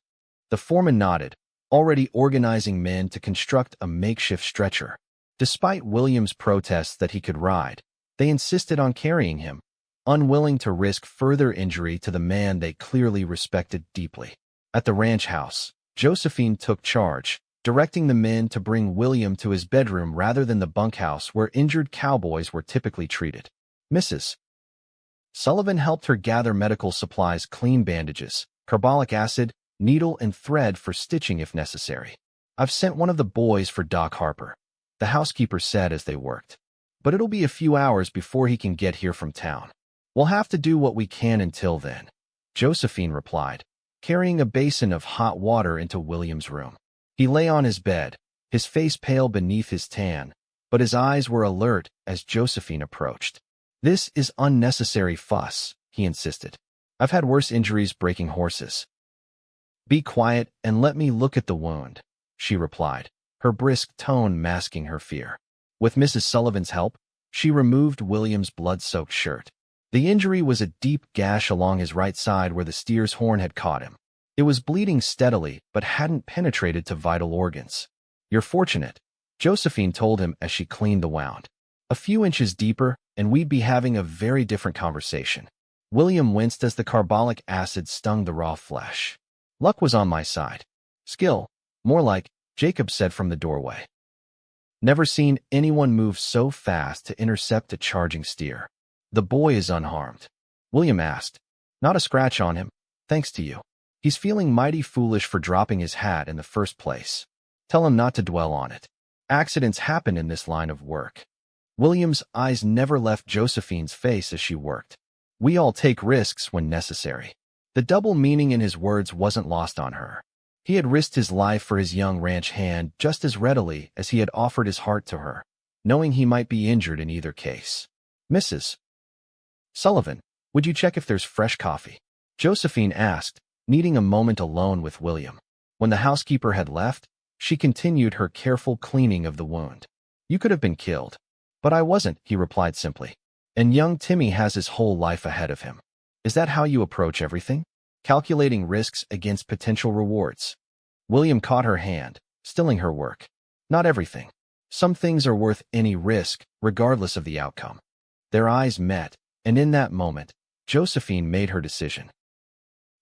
The foreman nodded, already organizing men to construct a makeshift stretcher. Despite William's protests that he could ride, they insisted on carrying him, unwilling to risk further injury to the man they clearly respected deeply. At the ranch house, Josephine took charge, directing the men to bring William to his bedroom rather than the bunkhouse where injured cowboys were typically treated. Mrs. Sullivan helped her gather medical supplies, clean bandages, carbolic acid, needle and thread for stitching if necessary. "I've sent one of the boys for Doc Harper," the housekeeper said as they worked. "But it'll be a few hours before he can get here from town. We'll have to do what we can until then," Josephine replied, carrying a basin of hot water into William's room. He lay on his bed, his face pale beneath his tan, but his eyes were alert as Josephine approached. "This is unnecessary fuss," he insisted. "I've had worse injuries breaking horses." "Be quiet and let me look at the wound," she replied, her brisk tone masking her fear. With Mrs. Sullivan's help, she removed William's blood-soaked shirt. The injury was a deep gash along his right side where the steer's horn had caught him. It was bleeding steadily but hadn't penetrated to vital organs. "You're fortunate," Josephine told him as she cleaned the wound. "A few inches deeper, and we'd be having a very different conversation." William winced as the carbolic acid stung the raw flesh. "Luck was on my side." "Skill, more like," Jacob said from the doorway. Never seen anyone move so fast to intercept a charging steer. The boy is unharmed. William asked. Not a scratch on him, thanks to you. He's feeling mighty foolish for dropping his hat in the first place. Tell him not to dwell on it. Accidents happen in this line of work. William's eyes never left Josephine's face as she worked. We all take risks when necessary. The double meaning in his words wasn't lost on her. He had risked his life for his young ranch hand just as readily as he had offered his heart to her, knowing he might be injured in either case. Mrs. Sullivan, would you check if there's fresh coffee? Josephine asked, needing a moment alone with William. When the housekeeper had left, she continued her careful cleaning of the wound. You could have been killed. But I wasn't, he replied simply. And young Timmy has his whole life ahead of him. Is that how you approach everything? Calculating risks against potential rewards. William caught her hand, stilling her work. Not everything. Some things are worth any risk, regardless of the outcome. Their eyes met, and in that moment, Josephine made her decision.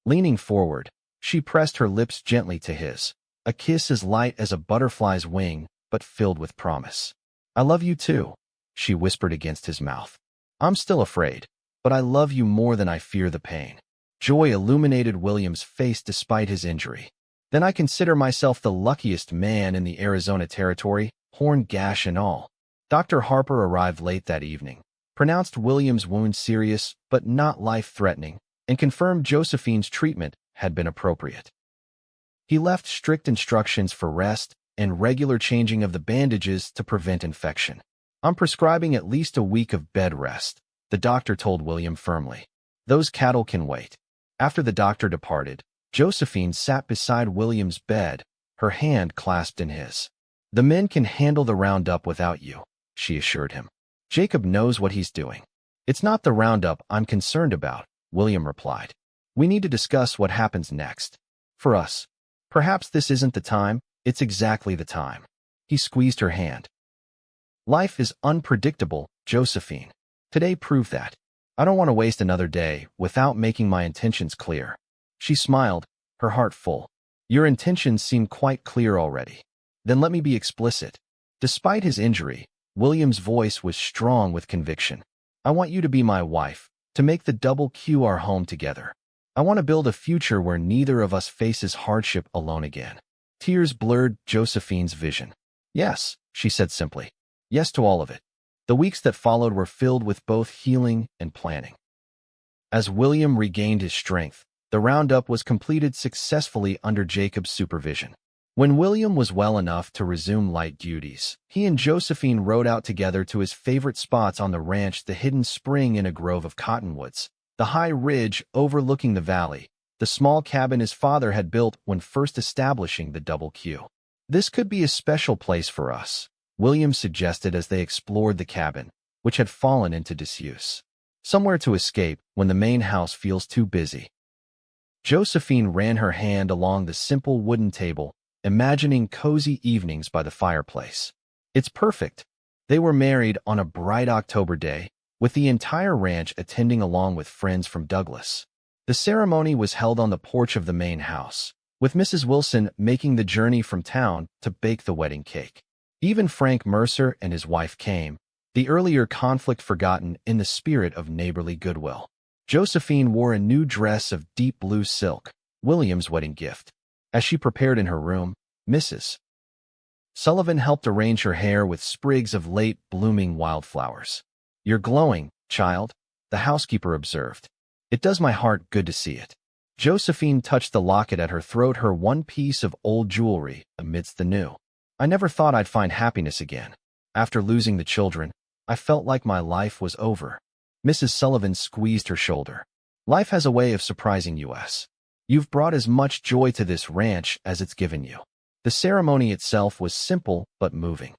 Leaning forward, she pressed her lips gently to his, a kiss as light as a butterfly's wing, but filled with promise. I love you too, she whispered against his mouth. I'm still afraid, but I love you more than I fear the pain. Joy illuminated William's face despite his injury. Then I consider myself the luckiest man in the Arizona territory, horn gash and all. Dr. Harper arrived late that evening, pronounced William's wound serious but not life-threatening, and confirmed Josephine's treatment had been appropriate. He left strict instructions for rest and regular changing of the bandages to prevent infection. I'm prescribing at least a week of bed rest, the doctor told William firmly. Those cattle can wait. After the doctor departed, Josephine sat beside William's bed, her hand clasped in his. The men can handle the roundup without you, she assured him. Jacob knows what he's doing. It's not the roundup I'm concerned about, William replied. We need to discuss what happens next. For us. Perhaps this isn't the time, it's exactly the time. He squeezed her hand. Life is unpredictable, Josephine. Today proved that. I don't want to waste another day without making my intentions clear. She smiled, her heart full. Your intentions seem quite clear already. Then let me be explicit. Despite his injury, William's voice was strong with conviction. I want you to be my wife, to make the Double Q our home together. I want to build a future where neither of us faces hardship alone again. Tears blurred Josephine's vision. Yes, she said simply. Yes to all of it. The weeks that followed were filled with both healing and planning. As William regained his strength, the roundup was completed successfully under Jacob's supervision. When William was well enough to resume light duties, he and Josephine rode out together to his favorite spots on the ranch, the hidden spring in a grove of cottonwoods, the high ridge overlooking the valley, the small cabin his father had built when first establishing the Double Q. This could be a special place for us, William suggested as they explored the cabin, which had fallen into disuse. Somewhere to escape when the main house feels too busy. Josephine ran her hand along the simple wooden table, imagining cozy evenings by the fireplace. It's perfect. They were married on a bright October day, with the entire ranch attending along with friends from Douglas. The ceremony was held on the porch of the main house, with Mrs. Wilson making the journey from town to bake the wedding cake. Even Frank Mercer and his wife came, the earlier conflict forgotten in the spirit of neighborly goodwill. Josephine wore a new dress of deep blue silk, William's wedding gift. As she prepared in her room, Mrs. Sullivan helped arrange her hair with sprigs of late-blooming wildflowers. You're glowing, child, the housekeeper observed. It does my heart good to see it. Josephine touched the locket at her throat, her one piece of old jewelry amidst the new. I never thought I'd find happiness again. After losing the children, I felt like my life was over. Mrs. Sullivan squeezed her shoulder. Life has a way of surprising us. You've brought as much joy to this ranch as it's given you. The ceremony itself was simple but moving.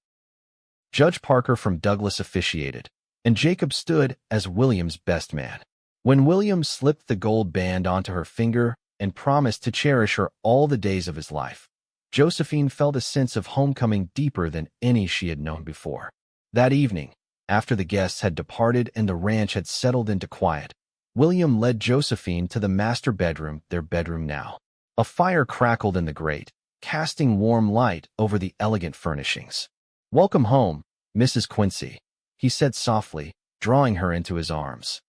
Judge Parker from Douglas officiated, and Jacob stood as William's best man. When William slipped the gold band onto her finger and promised to cherish her all the days of his life, Josephine felt a sense of homecoming deeper than any she had known before. That evening, after the guests had departed and the ranch had settled into quiet, William led Josephine to the master bedroom, their bedroom now. A fire crackled in the grate, casting warm light over the elegant furnishings. "Welcome home, Mrs. Quincy," he said softly, drawing her into his arms.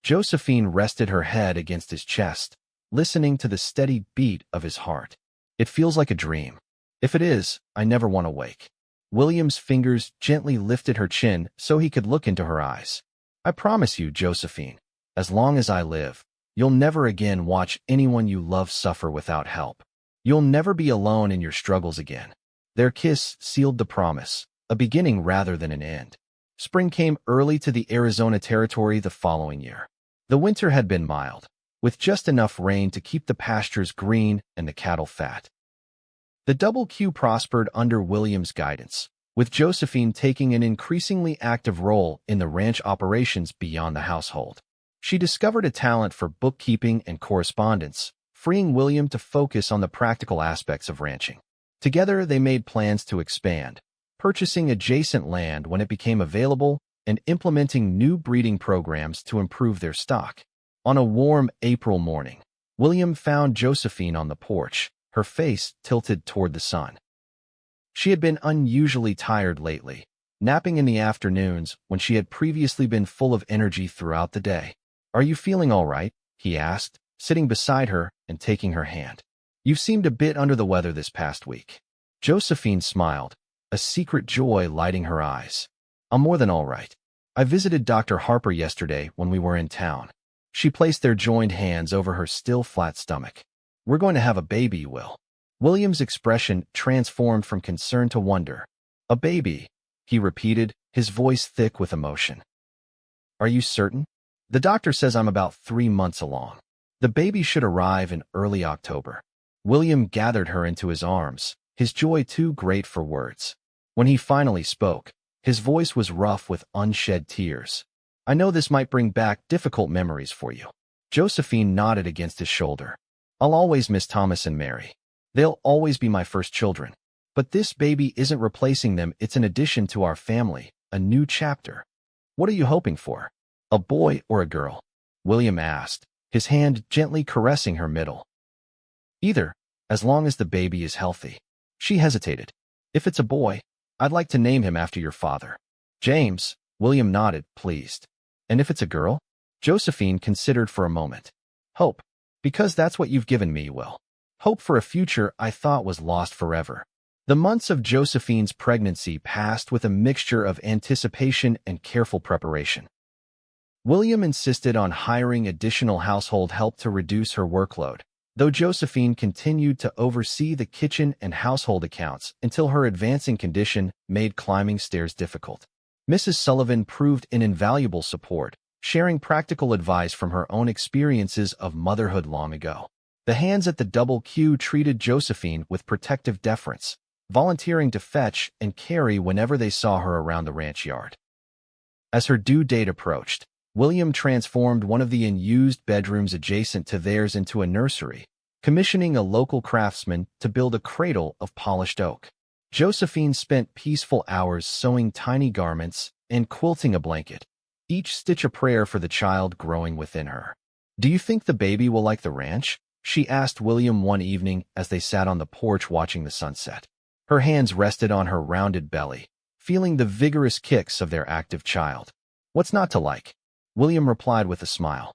Josephine rested her head against his chest, listening to the steady beat of his heart. "It feels like a dream. If it is, I never want to wake." William's fingers gently lifted her chin so he could look into her eyes. "I promise you, Josephine, as long as I live, you'll never again watch anyone you love suffer without help. You'll never be alone in your struggles again." Their kiss sealed the promise, a beginning rather than an end. Spring came early to the Arizona territory the following year. The winter had been mild, with just enough rain to keep the pastures green and the cattle fat. The Double Q prospered under William's guidance, with Josephine taking an increasingly active role in the ranch operations beyond the household. She discovered a talent for bookkeeping and correspondence, freeing William to focus on the practical aspects of ranching. Together, they made plans to expand, purchasing adjacent land when it became available and implementing new breeding programs to improve their stock. On a warm April morning, William found Josephine on the porch, her face tilted toward the sun. She had been unusually tired lately, napping in the afternoons when she had previously been full of energy throughout the day. "Are you feeling all right?" he asked, sitting beside her and taking her hand. "You've seemed a bit under the weather this past week." Josephine smiled, a secret joy lighting her eyes. "I'm more than all right. I visited Dr. Harper yesterday when we were in town." She placed their joined hands over her still flat stomach. "We're going to have a baby, Will." William's expression transformed from concern to wonder. "A baby," he repeated, his voice thick with emotion. "Are you certain?" "The doctor says I'm about 3 months along. The baby should arrive in early October." William gathered her into his arms, his joy too great for words. When he finally spoke, his voice was rough with unshed tears. "I know this might bring back difficult memories for you." Josephine nodded against his shoulder. "I'll always miss Thomas and Mary. They'll always be my first children. But this baby isn't replacing them, it's an addition to our family, a new chapter." "What are you hoping for? A boy or a girl?" William asked, his hand gently caressing her middle. "Either, as long as the baby is healthy." She hesitated. "If it's a boy, I'd like to name him after your father." "James," William nodded, pleased. "And if it's a girl?" Josephine considered for a moment. "Hope, because that's what you've given me, Will. Hope for a future I thought was lost forever." The months of Josephine's pregnancy passed with a mixture of anticipation and careful preparation. William insisted on hiring additional household help to reduce her workload, though Josephine continued to oversee the kitchen and household accounts until her advancing condition made climbing stairs difficult. Mrs. Sullivan proved an invaluable support, sharing practical advice from her own experiences of motherhood long ago. The hands at the Double Q treated Josephine with protective deference, volunteering to fetch and carry whenever they saw her around the ranch yard. As her due date approached, William transformed one of the unused bedrooms adjacent to theirs into a nursery, commissioning a local craftsman to build a cradle of polished oak. Josephine spent peaceful hours sewing tiny garments and quilting a blanket, each stitch a prayer for the child growing within her. "Do you think the baby will like the ranch?" she asked William one evening as they sat on the porch watching the sunset. Her hands rested on her rounded belly, feeling the vigorous kicks of their active child. "What's not to like?" William replied with a smile.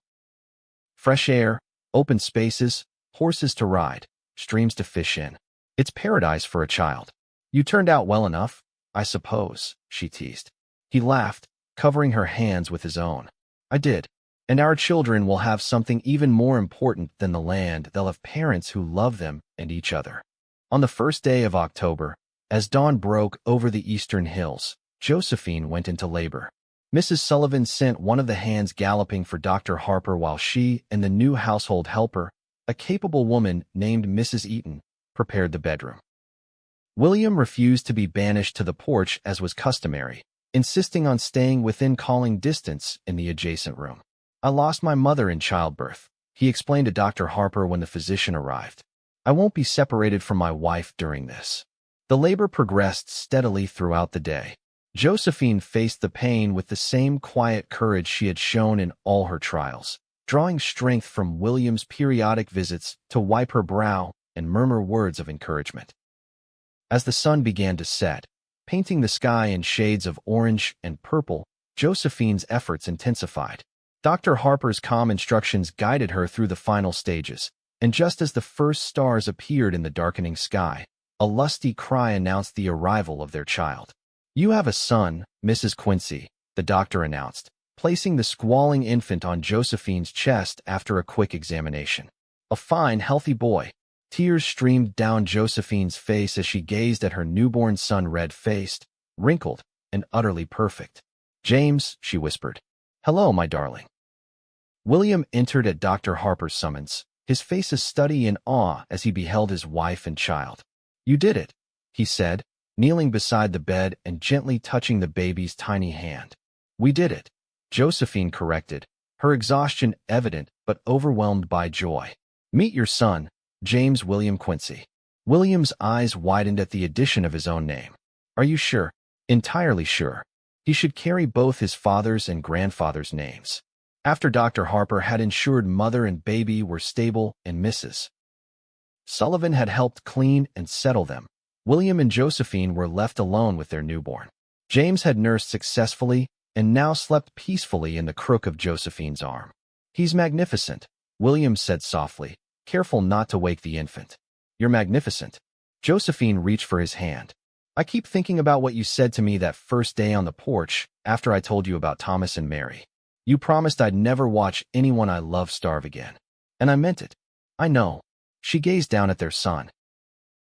"Fresh air, open spaces, horses to ride, streams to fish in. It's paradise for a child." "You turned out well enough, I suppose," she teased. He laughed, covering her hands with his own. "I did. And our children will have something even more important than the land. They'll have parents who love them and each other." On the first day of October, as dawn broke over the eastern hills, Josephine went into labor. Mrs. Sullivan sent one of the hands galloping for Dr. Harper while she and the new household helper, a capable woman named Mrs. Eaton, prepared the bedroom. William refused to be banished to the porch as was customary, insisting on staying within calling distance in the adjacent room. "I lost my mother in childbirth," he explained to Dr. Harper when the physician arrived. "I won't be separated from my wife during this." The labor progressed steadily throughout the day. Josephine faced the pain with the same quiet courage she had shown in all her trials, drawing strength from William's periodic visits to wipe her brow and murmur words of encouragement. As the sun began to set, Painting the sky in shades of orange and purple, Josephine's efforts intensified. Dr. Harper's calm instructions guided her through the final stages, and just as the first stars appeared in the darkening sky, a lusty cry announced the arrival of their child. "You have a son, Mrs. Quincy," the doctor announced, placing the squalling infant on Josephine's chest after a quick examination. "A fine, healthy boy." Tears streamed down Josephine's face as she gazed at her newborn son, red-faced, wrinkled, and utterly perfect. "James," she whispered. "Hello, my darling." William entered at Dr. Harper's summons, his face a study in awe as he beheld his wife and child. "You did it," he said, kneeling beside the bed and gently touching the baby's tiny hand. "We did it," Josephine corrected, her exhaustion evident but overwhelmed by joy. "Meet your son, James William Quincy." William's eyes widened at the addition of his own name. "Are you sure?" "Entirely sure. He should carry both his father's and grandfather's names." After Dr. Harper had ensured mother and baby were stable and Mrs. Sullivan had helped clean and settle them, William and Josephine were left alone with their newborn. James had nursed successfully and now slept peacefully in the crook of Josephine's arm. "He's magnificent," William said softly, careful not to wake the infant. "You're magnificent." Josephine reached for his hand. "I keep thinking about what you said to me that first day on the porch after I told you about Thomas and Mary. You promised I'd never watch anyone I love starve again. And I meant it." "I know." She gazed down at their son.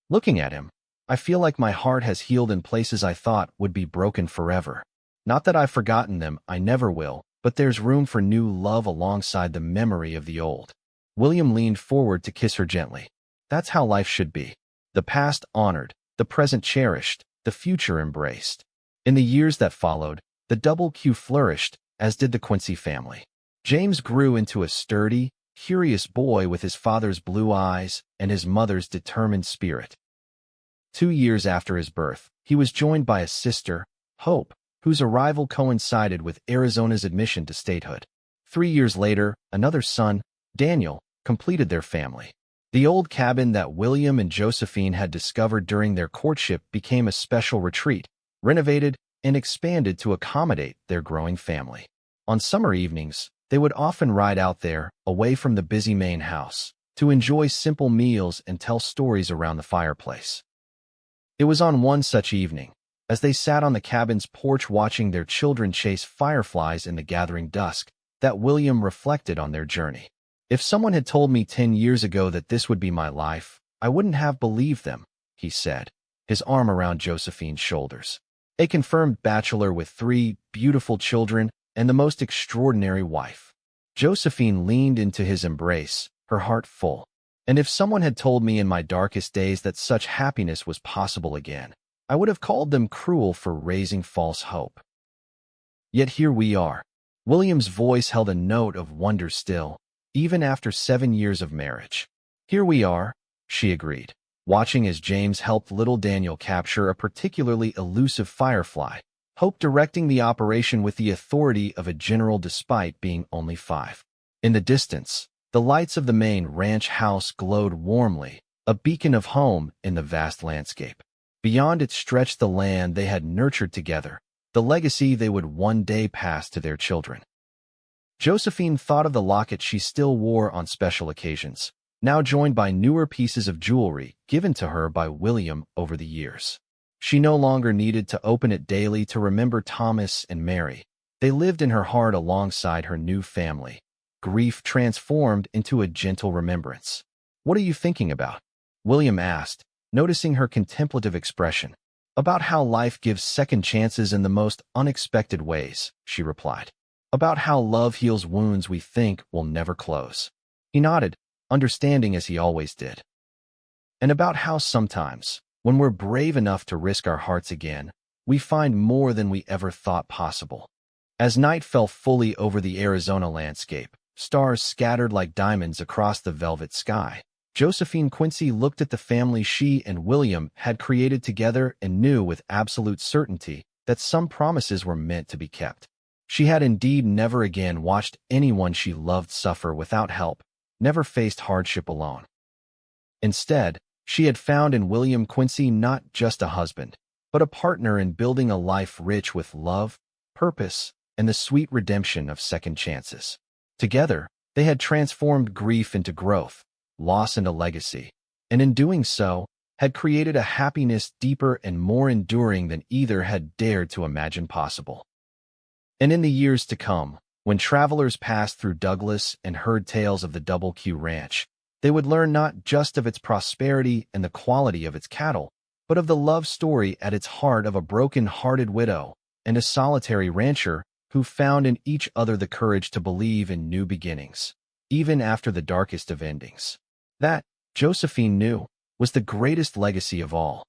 Looking at him, "I feel like my heart has healed in places I thought would be broken forever. Not that I've forgotten them, I never will, but there's room for new love alongside the memory of the old." William leaned forward to kiss her gently. "That's how life should be. The past honored, the present cherished, the future embraced." In the years that followed, the double Q flourished, as did the Quincy family. James grew into a sturdy, curious boy with his father's blue eyes and his mother's determined spirit. 2 years after his birth, he was joined by a sister, Hope, whose arrival coincided with Arizona's admission to statehood. 3 years later, another son, Daniel, completed their family. The old cabin that William and Josephine had discovered during their courtship became a special retreat, renovated and expanded to accommodate their growing family. On summer evenings, they would often ride out there, away from the busy main house, to enjoy simple meals and tell stories around the fireplace. It was on one such evening, as they sat on the cabin's porch watching their children chase fireflies in the gathering dusk, that William reflected on their journey. "If someone had told me 10 years ago that this would be my life, I wouldn't have believed them," he said, his arm around Josephine's shoulders. A confirmed bachelor with 3 beautiful children and the most extraordinary wife. Josephine leaned into his embrace, her heart full. "And if someone had told me in my darkest days that such happiness was possible again, I would have called them cruel for raising false hope. Yet here we are." William's voice held a note of wonder still, even after 7 years of marriage. "Here we are," she agreed, watching as James helped little Daniel capture a particularly elusive firefly, Hope directing the operation with the authority of a general despite being only 5. In the distance, the lights of the main ranch house glowed warmly, a beacon of home in the vast landscape. Beyond it stretched the land they had nurtured together, the legacy they would one day pass to their children. Josephine thought of the locket she still wore on special occasions, now joined by newer pieces of jewelry given to her by William over the years. She no longer needed to open it daily to remember Thomas and Mary. They lived in her heart alongside her new family. Grief transformed into a gentle remembrance. "What are you thinking about?" William asked, noticing her contemplative expression. "About how life gives second chances in the most unexpected ways," she replied. "About how love heals wounds we think will never close." He nodded, understanding as he always did. "And about how sometimes, when we're brave enough to risk our hearts again, we find more than we ever thought possible." As night fell fully over the Arizona landscape, stars scattered like diamonds across the velvet sky, Josephine Quincy looked at the family she and William had created together and knew with absolute certainty that some promises were meant to be kept. She had indeed never again watched anyone she loved suffer without help, never faced hardship alone. Instead, she had found in William Quincy not just a husband, but a partner in building a life rich with love, purpose, and the sweet redemption of second chances. Together, they had transformed grief into growth, loss into legacy, and in doing so, had created a happiness deeper and more enduring than either had dared to imagine possible. And in the years to come, when travelers passed through Douglas and heard tales of the Double Q Ranch, they would learn not just of its prosperity and the quality of its cattle, but of the love story at its heart of a broken-hearted widow and a solitary rancher who found in each other the courage to believe in new beginnings, even after the darkest of endings. That, Josephine knew, was the greatest legacy of all.